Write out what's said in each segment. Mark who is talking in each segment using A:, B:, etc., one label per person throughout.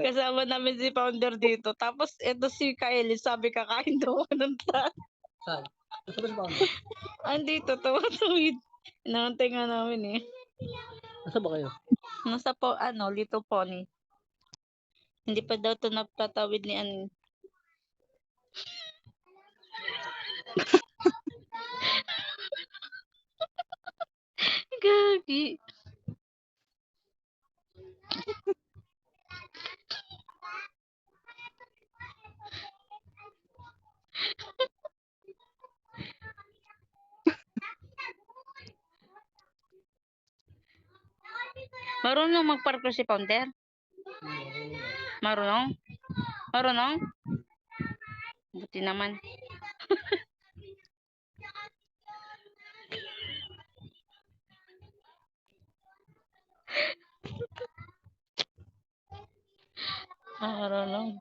A: Kasama namin si founder dito. Tapos eto si Kylie, sabi kakain daw ako ng tan.
B: Saan? Gusto ba si founder?
A: Andito, tumatawid. Inaantay nga namin eh.
B: Nasa ba kayo?
A: Nasa po, Little Pony. Hindi pa daw ito napatawid ni An. Gagi. Marunong magparko si founder? Marunong? Marunong? Buti naman. Marunong.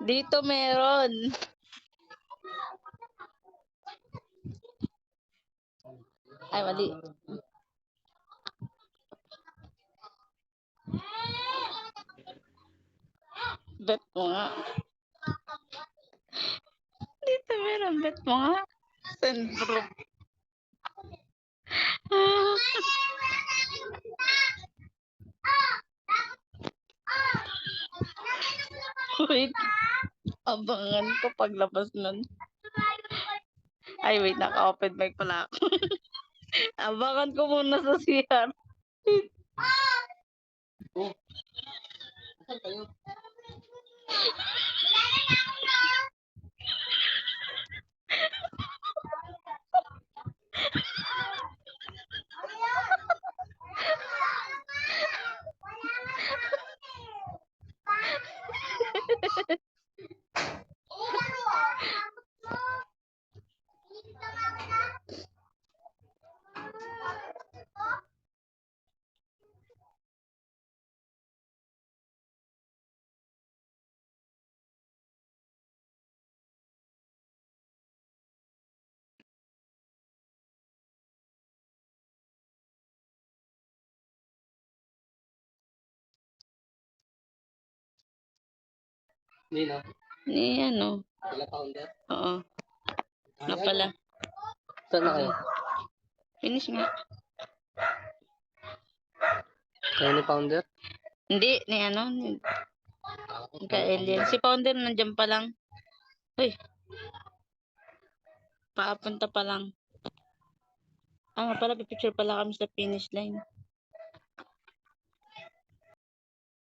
A: Dito meron. Ay, mali. Bet mo nga. Dito meron, bet mo nga. Sentro. Wait. Abangan ko paglabas nun. Ay, wait. Naka-open mic pala ako. Abangan ko muna sa CR.
B: Oh. Saan kayo? Hindi na.
A: Ni ano?
B: Sila founder?
A: Oo. Nga pala.
B: Saan na kayo?
A: Finish nga.
B: Kayo ni founder?
A: Hindi, ni ano? Ni Kaelian. Si founder nandiyan pa lang. Uy. Papunta pa lang. Nga pala, pipicture pala kami sa finish line.